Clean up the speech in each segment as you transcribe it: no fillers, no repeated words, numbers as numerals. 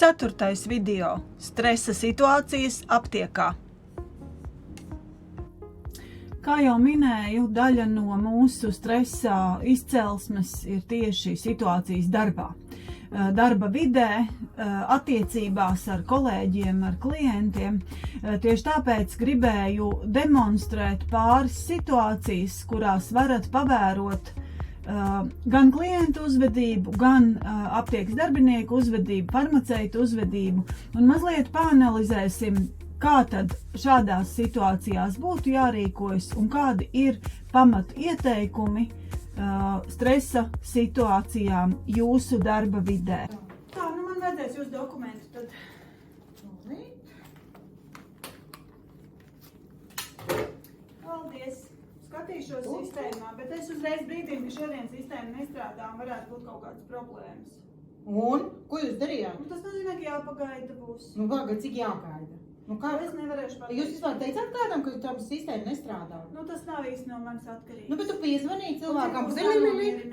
4. video – stresa situācijas aptiekā. Kā jau minēju, daļa no mūsu stresa izcelsmes ir tieši situācijas darbā. Darba vidē, attiecībās ar kolēģiem, ar klientiem. Tieši tāpēc gribēju demonstrēt pāris situācijas, kurās varat pavērot gan klientu uzvedību, gan aptiekas darbinieku uzvedību, farmaceitu uzvedību, un mazliet pāanalizēsim, kā tad šādās situācijās būtu jārīkojas un kādi ir pamatu ieteikumi stresa situācijām jūsu darba vidē. Tā, man vajadzēs jūsu dokumentu tad. Paldies! Skatīšos sistēmā, bet es uzreiz brīdinu, ka šodien sistēma nestrādā un varētu būt kaut kādas problēmas. Un? Ko jūs darījāt? Tas nozīmē, ka jāpagaida būs. Nu, pagaid, cik jāgaida? Nu, kā? Es nevarēšu pateikt. Jūs vispār teicāt kādam, ka tā sistēma nestrādā? Nu, tas nav īsti no manis atkarīgs. Nu, bet tu piezvanīji cilvēkam,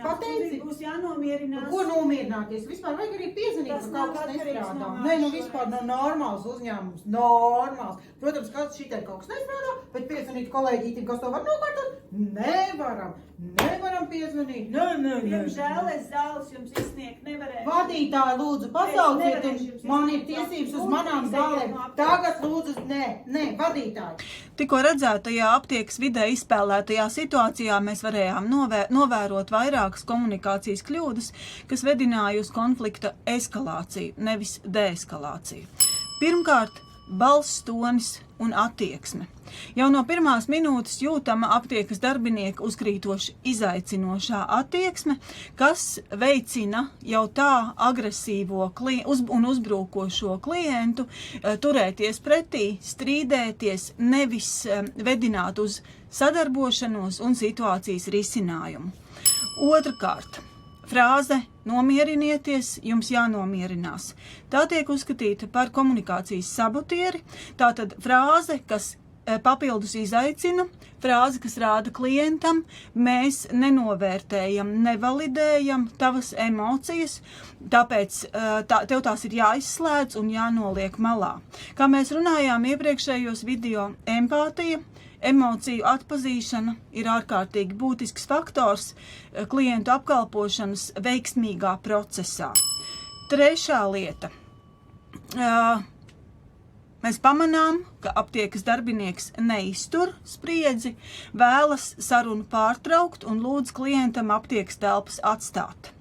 pateici? Būs jānomierinās. Nu, ko nomierināties? Vispār vajag arī piezvanīt, ka kaut kas nestrādā. Nē, nu vispār nav normāls uzņēmums. Normāls. Protams, kāds šitai kaut kas nestrādā, bet piezvanīt kolēģītim, kas to var nokārtot? Nevaram piezvanīt. Diemžēl es zāles jums izsniegt nevarēšu. Vadītāji, lūdzu, pasauciet, un man ir tiesības uz manām zālēm. Tagad lūdzu, nē, vadītāji. Tikko redzētajā aptiekas vidē izspēlētajā situācijā mēs varējām novērot vairākas komunikācijas kļūdas, kas vedināja uz konflikta eskalāciju, nevis deeskalāciju. Pirmkārt, balss tonis un attieksme. Jau no pirmās minūtes jūtama aptiekas darbinieka uzkrītoši izaicinošā attieksme, kas veicina jau tā agresīvo un uzbrukošo klientu turēties pretī, strīdēties, nevis vedināt uz sadarbošanos un situācijas risinājumu. Otrakārt, frāze "nomierinieties, jums jānomierinās". Tā tiek uzskatīta par komunikācijas sabotieri, tātad frāze, kas papildus izaicina, frāze, kas rāda klientam, mēs nenovērtējam, nevalidējam tavas emocijas, tāpēc tev tās ir jāizslēdz un jānoliek malā. Kā mēs runājām iepriekšējos video, empātija, emociju atpazīšana ir ārkārtīgi būtisks faktors klientu apkalpošanas veiksmīgā procesā. Trešā lieta. Mēs pamanām, ka aptiekas darbinieks neiztur spriedzi, vēlas sarunu pārtraukt un lūdz klientam aptiekas telpas atstāt.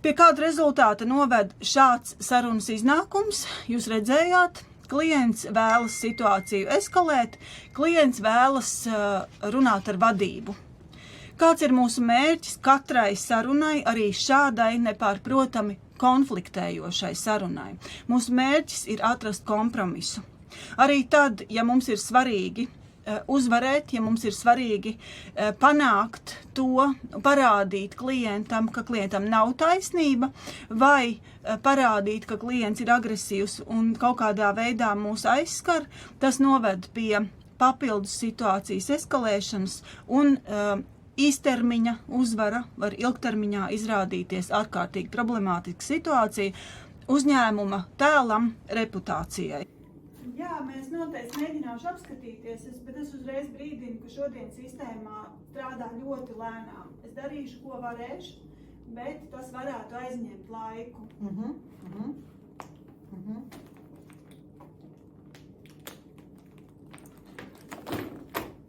Pie kāda rezultāta noved šāds sarunas iznākums? Jūs redzējāt, klients vēlas situāciju eskalēt, klients vēlas runāt ar vadību. Kāds ir mūsu mērķis katrai sarunai, arī šādai nepārprotami konfliktējošai sarunai? Mūsu mērķis ir atrast kompromisu. Arī tad, ja mums ir svarīgi uzvarēt, ja mums ir svarīgi panākt to, parādīt klientam, ka klientam nav taisnība, vai parādīt, ka klients ir agresīvs un kaut kādā veidā mūs aizskar, tas noved pie papildus situācijas eskalēšanas un īstermiņa uzvara var ilgtermiņā izrādīties ārkārtīgi problemātiska situācija uzņēmuma tēlam, reputācijai. Jā, mēs noteikti mēģināšu apskatīties, bet es uzreiz brīdinu, ka šodien sistēmā strādā ļoti lēnām. Es darīšu, ko varēšu, bet tas varētu aizņemt laiku.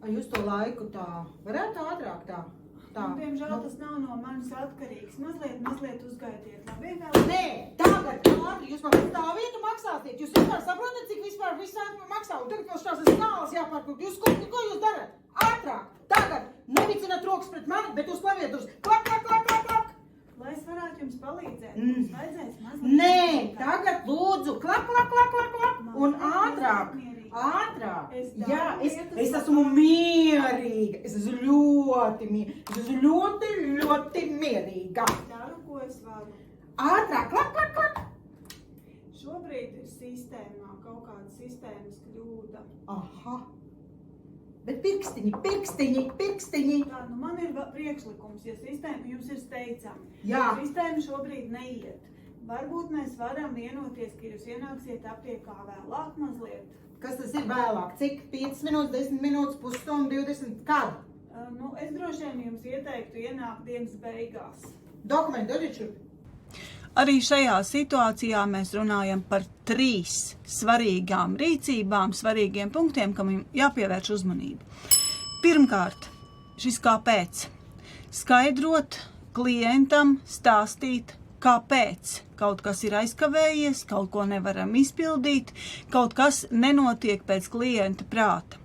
Jūs to laiku tā varētu ātrāk tā? Diemžēl tas nav no manis atkarīgs. Mazliet uzgaidiet. Labi, Nē, tagad ātri jūs man stāvietu maksāsiet. Jūs vispār saprotat, cik vispār maksā? Un tagad vēl šās skālas jāpārkūt. Ko jūs darat? Ātrāk, tagad. Nevicināt rokas pret mani, bet uz klaviatūras. Klak. Lai es varētu jums palīdzēt, mums vajadzēs mazliet. Nē, tagad lūdzu. Klak. Un ātrāk. Jā, es esmu mierīga. Es esmu ļoti mierīga. Daru, ko es varu. Ātrāk, klak. Šobrīd ir sistēmā kaut kāda sistēmas kļūda. Aha. Bet pirkstiņi. Tā, man ir priekšlikums, ja sistēma jums ir steidzama. Jā. Sistēma šobrīd neiet. Varbūt mēs varam vienoties, ka jūs ienāksiet aptiekā vēlāk mazliet. Kas tas ir vēlāk? Cik? 5 minūtes, 10 minūtes, pusstundu, 20? Kad? Es droši vien jums ieteiktu ienākt dienas beigās. Dokumenti, dodiet šurp. Arī šajā situācijā mēs runājam par 3 svarīgām rīcībām, svarīgiem punktiem, kam jāpievērš uzmanība. Pirmkārt, šis kāpēc. Skaidrot klientam, stāstīt, kāpēc kaut kas ir aizkavējies, kaut ko nevaram izpildīt, kaut kas nenotiek pēc klienta prāta.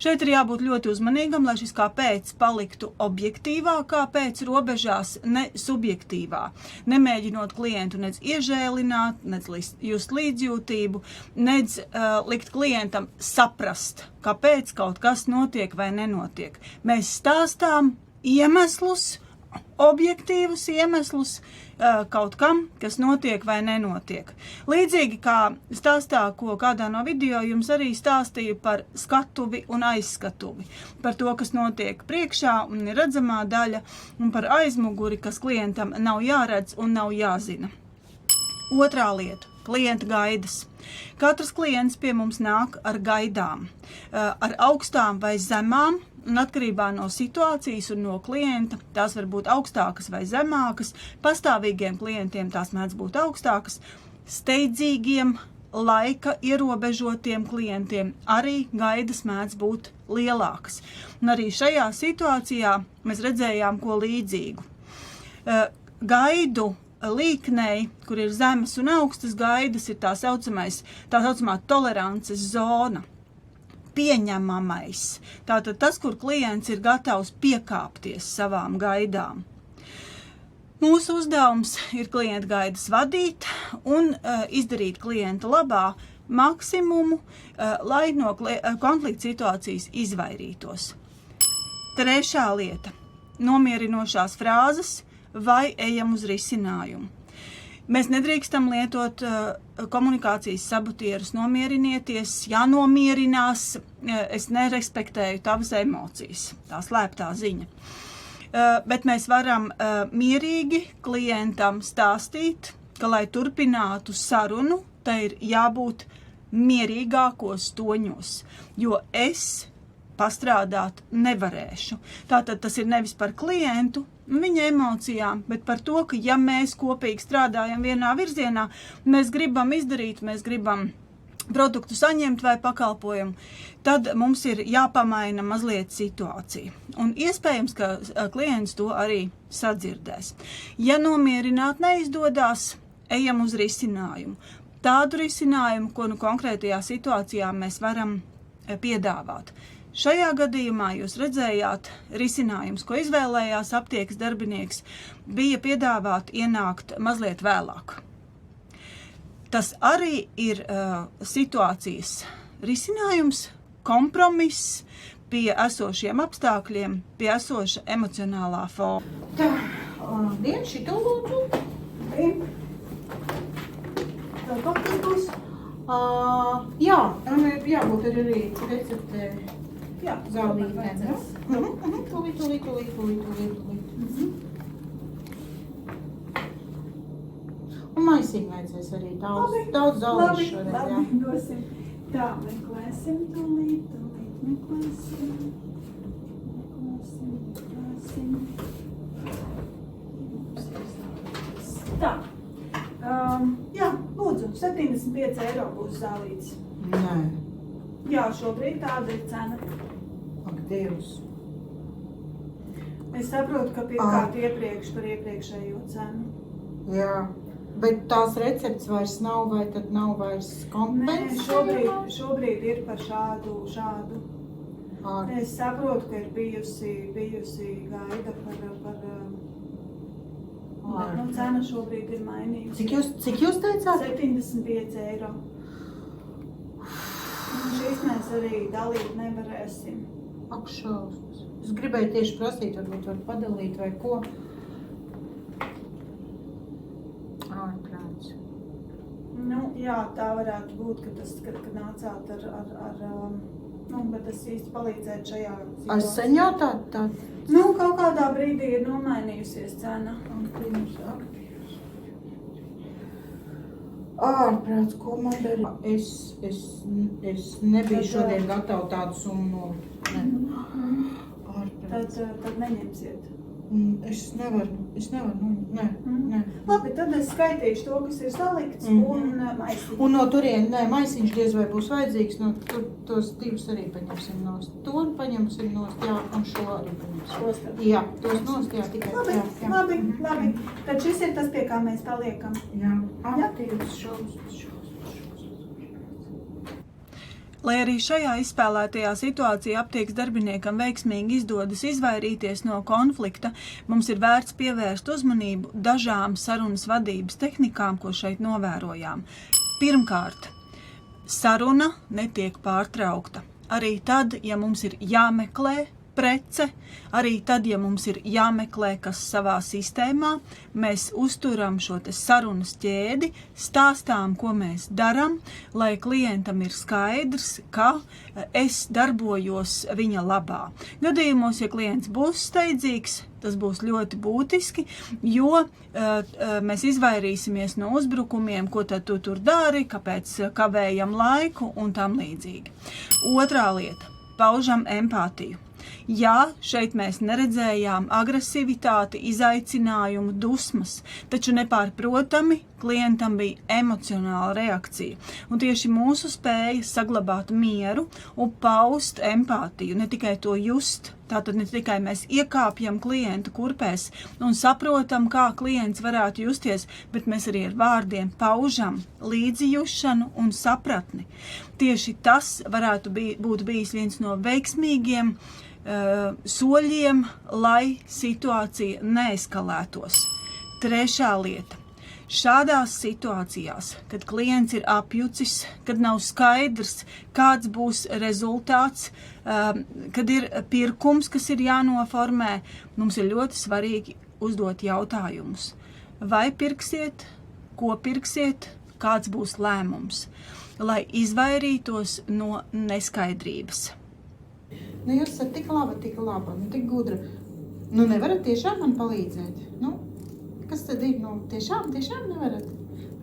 Šeit ir jābūt ļoti uzmanīgam, lai šis kāpēc paliktu objektīvā kāpēc robežās, ne subjektīvā. Nemēģinot klientu nec iežēlināt, nec just līdzjūtību, nec likt klientam saprast, kāpēc kaut kas notiek vai nenotiek. Mēs stāstām iemeslus, objektīvus iemeslus kaut kam, kas notiek vai nenotiek. Līdzīgi kā stāstā, ko kādā no video jums arī stāstīju par skatuvi un aizskatuvi. Par to, kas notiek priekšā un ir redzamā daļa, un par aizmuguri, kas klientam nav jāredz un nav jāzina. Otrā lieta – klienta gaidas. Katrs klients pie mums nāk ar gaidām, ar augstām vai zemām, un atkarībā no situācijas un no klienta tās var būt augstākas vai zemākas, pastāvīgiem klientiem tās mēdz būt augstākas, steidzīgiem, laika ierobežotiem klientiem arī gaidas mēdz būt lielākas. Un arī šajā situācijā mēs redzējām ko līdzīgu. Gaidu līknei, kur ir zemes un augstas gaidas, ir tā saucamā tolerances zona. Pieņemamais. Tātad tas, kur klients ir gatavs piekāpties savām gaidām. Mūsu uzdevums ir klienta gaidas vadīt un izdarīt klienta labā maksimumu, lai no konflikta situācijas izvairītos. Trešā lieta – nomierinošās frāzes vai ejam uz risinājumu. Mēs nedrīkstam lietot komunikācijas sabotierus, nomierinieties, jānomierinās, es nerespektēju tavas emocijas, tā slēptā ziņa. Bet mēs varam mierīgi klientam stāstīt, ka, lai turpinātu sarunu, tai ir jābūt mierīgākos toņos, jo es pastrādāt nevarēšu. Tātad tas ir nevis par klientu, viņa emocijām, bet par to, ka ja mēs kopīgi strādājam vienā virzienā, mēs gribam izdarīt, mēs gribam produktu saņemt vai pakalpojumu, tad mums ir jāpamaina mazliet situācija. Un iespējams, ka klients to arī sadzirdēs. Ja nomierināt neizdodās, ejam uz risinājumu. Tādu risinājumu, ko konkrētajā situācijā mēs varam piedāvāt. Šajā gadījumā jūs redzējāt risinājums, ko izvēlējās aptiekas darbinieks, bija piedāvāt ienākt mazliet vēlāk. Tas arī ir situācijas risinājums, kompromiss pie esošiem apstākļiem, pie esoša emocionālā fona. Tā, dien šito lūdzu. Tā kaut kas būs? Jā, jābūt arī receptē. Jā, zālītēm, ja? Tūlīt. Un maisīgi vajadzēs arī daudz zālīšu šodien, jā? Labi, dosim. Tā, meklēsim tūlīt. Tā. Jā, lūdzu, 75 eiro būs zālītes. Nē. Jā, šobrīd tāda ir cena. Ak, Dievs. Es saprotu, ka pirmkārt iepriekš par iepriekšējo cenu. Jā, bet tās recepts vairs nav, vai tad nav vairs kompensējumā? Nē, šobrīd ir par šādu. Es saprotu, ka ir bijusi gaida par cena šobrīd ir mainījusi. Cik jūs teicāt? 75 eiro. Un šīs mēs arī dalīt nevarēsim. Ak, šausmas. Es gribēju tieši prasīt, varbūt var padalīt vai ko. Ārprāts. Nu, jā, tā varētu būt, ka nācāt bet tas īsti palīdzēt šajā situācijā. Es sen jau tā. Nu, kaut kādā brīdī ir nomainījusies cena. Ārprāts, ko man dara? Es nebiju šodien gatava tādu summu nolikt. Ārprāts. Tad neņemsiet. Es nevaru, nē. Labi, tad es skaitīšu to, kas ir salikts un maisiņu. Un no turien, maisiņš diez vai būs vajadzīgs, no tur tos divus arī paņemsim nost. To paņemsim nost, jā, un šo arī paņemsim. Šos tad? Jā, tos nost, jā, tikai. Labi. Tad šis ir tas, pie kā mēs paliekam. Jā, aptīvs šos. Lai arī šajā izspēlētajā situācijā aptiekas darbiniekam veiksmīgi izdodas izvairīties no konflikta, mums ir vērts pievērst uzmanību dažām sarunas vadības tehnikām, ko šeit novērojām. Pirmkārt, saruna netiek pārtraukta. Arī tad, ja mums ir jāmeklē prece, arī tad, ja mums ir jāmeklē kas savā sistēmā, mēs uzturam šo te sarunas ķēdi, stāstām, ko mēs daram, lai klientam ir skaidrs, ka es darbojos viņa labā. Gadījumos, ja klients būs steidzīgs, tas būs ļoti būtiski, jo mēs izvairīsimies no uzbrukumiem, ko tad tu tur dari, kāpēc kavējam laiku un tam līdzīgi. Otrā lieta – paužam empātiju. Jā, šeit mēs neredzējām agresivitāti, izaicinājumu, dusmas, taču nepārprotami klientam bija emocionāla reakcija. Un tieši mūsu spēja saglabāt mieru un paust empātiju, ne tikai to just, tātad ne tikai mēs iekāpjam klientu kurpēs un saprotam, kā klients varētu justies, bet mēs arī ar vārdiem paužam līdzijušanu un sapratni. Tieši tas varētu būt bijis viens no veiksmīgiem soļiem, lai situācija neeskalētos. Trešā lieta. Šādās situācijās, kad klients ir apjucis, kad nav skaidrs, kāds būs rezultāts, kad ir pirkums, kas ir jānoformē, mums ir ļoti svarīgi uzdot jautājumus. Vai pirksiet, ko pirksiet, kāds būs lēmums, lai izvairītos no neskaidrības. Jūs esat tik laba, tik gudra. Nevarat tiešām man palīdzēt? Kas tad ir? Tiešām nevarat?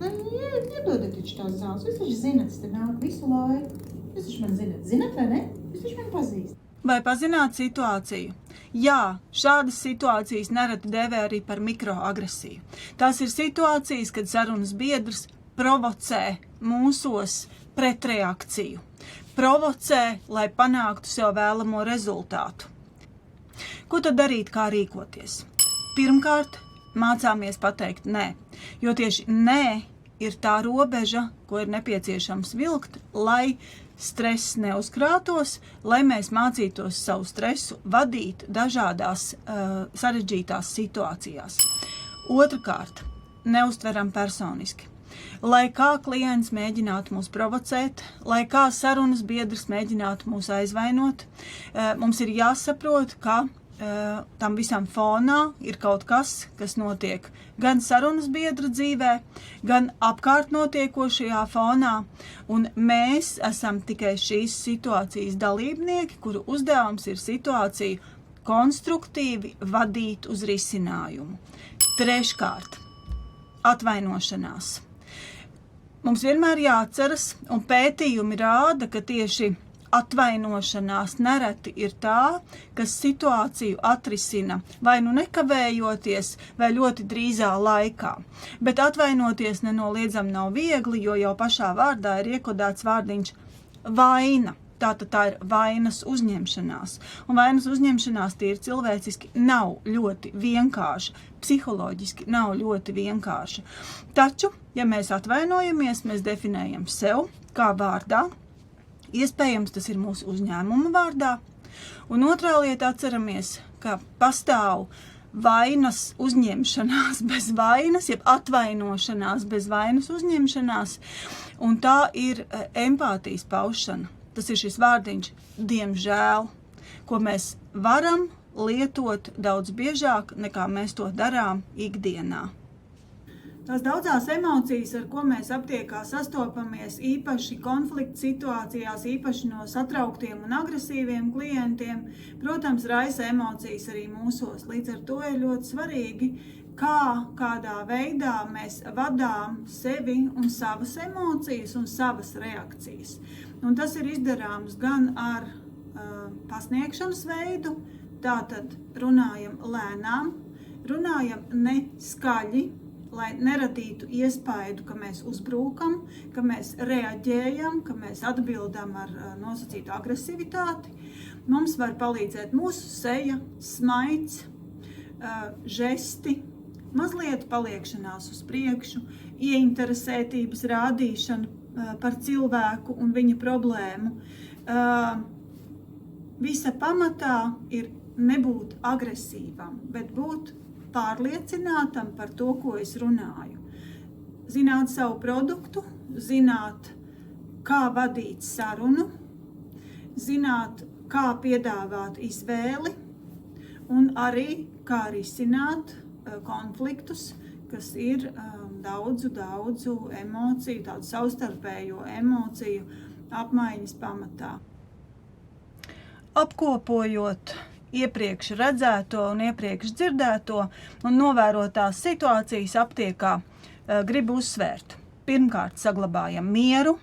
Iedodat taču tās zāles. Jūs taču zinat, te nāk visu laiku. Jūs taču man zinat. Zinat vai ne? Jūs taču man pazīst. Vai pazināt situāciju? Jā, šādas situācijas nereti dēvē arī par mikroagresiju. Tās ir situācijas, kad sarunas biedrs provocē mūsos pretreakciju. Provocē, lai panāktu sev vēlamo rezultātu. Ko tad darīt, kā rīkoties? Pirmkārt, mācāmies pateikt nē, jo tieši nē ir tā robeža, ko ir nepieciešams vilkt, lai stress neuzkrātos, lai mēs mācītos savu stresu vadīt dažādās sarežģītās situācijās. Otrakārt, neuztveram personiski. Lai kā klients mēģinātu mūs provocēt, lai kā sarunas biedrs mēģinātu mūs aizvainot, mums ir jāsaprot, ka tam visam fonā ir kaut kas, kas notiek gan sarunas biedra dzīvē, gan apkārt notiekošajā fonā, un mēs esam tikai šīs situācijas dalībnieki, kuru uzdevums ir situāciju konstruktīvi vadīt uz risinājumu. Treškārt, atvainošanās. Mums vienmēr jāatceras, un pētījumi rāda, ka tieši atvainošanās nereti ir tā, kas situāciju atrisina vai nekavējoties, vai ļoti drīzā laikā. Bet atvainoties nenoliedzami nav viegli, jo jau pašā vārdā ir iekodēts vārdiņš vaina. Tātad tā ir vainas uzņemšanās. Un vainas uzņemšanās tīri cilvēciski nav ļoti vienkārša, psiholoģiski nav ļoti vienkārša. Taču, ja mēs atvainojamies, mēs definējam sev kā vārdā. Iespējams, tas ir mūsu uzņēmuma vārdā. Un otrā lieta atceramies, ka pastāv vainas uzņemšanās bez vainas, jeb atvainošanās bez vainas uzņemšanās, un tā ir empātijas paušana. Tas ir šis vārdiņš, diemžēl, ko mēs varam lietot daudz biežāk, nekā mēs to darām ikdienā. Tās daudzās emocijas, ar ko mēs aptiekā sastopamies, īpaši konflikta situācijās, īpaši no satrauktiem un agresīviem klientiem, protams, raisa emocijas arī mūsos. Līdz ar to ir ļoti svarīgi, kādā veidā mēs vadām sevi un savas emocijas un savas reakcijas. Un tas ir izdarāms gan ar pasniegšanas veidu, tātad runājam lēnām, runājam neskaļi, lai neradītu iespaidu, ka mēs uzbrūkam, ka mēs reaģējam, ka mēs atbildam ar nosacītu agresivitāti. Mums var palīdzēt mūsu seja, smaids, žesti, mazliet paliekšanās uz priekšu, ieinteresētības rādīšana par cilvēku un viņa problēmu. Visa pamatā ir nebūt agresīvam, bet būt pārliecinātam par to, ko es runāju. Zināt savu produktu, zināt, kā vadīt sarunu, zināt, kā piedāvāt izvēli un arī kā risināt konfliktus, kas ir daudzu emociju, tādu savstarpējo emociju apmaiņas pamatā. Apkopojot iepriekš redzēto un iepriekš dzirdēto un novērotās situācijas aptiekā, gribu uzsvērt. Pirmkārt, saglabājam mieru,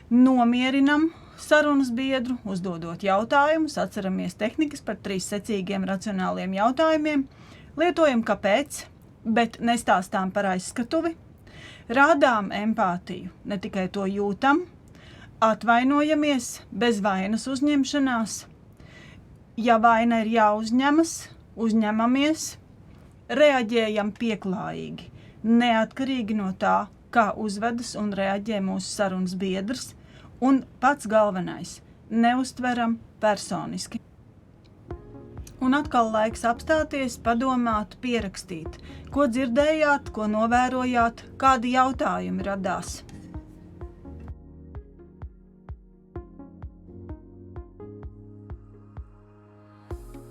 nomierinam sarunas biedru, uzdodot jautājumus, atceramies tehnikas par 3 secīgiem racionāliem jautājumiem, lietojam kāpēc, bet nestāstām par aizskatuvi, rādām empātiju, ne tikai to jūtam, atvainojamies bez vainas uzņemšanās, ja vaina ir jāuzņemas, uzņemamies, reaģējam pieklājīgi, neatkarīgi no tā, kā uzvedas un reaģē mūsu sarunas biedrs, un pats galvenais – neuztveram personiski. Un atkal laiks apstāties, padomāt, pierakstīt, ko dzirdējāt, ko novērojāt, kādi jautājumi radās.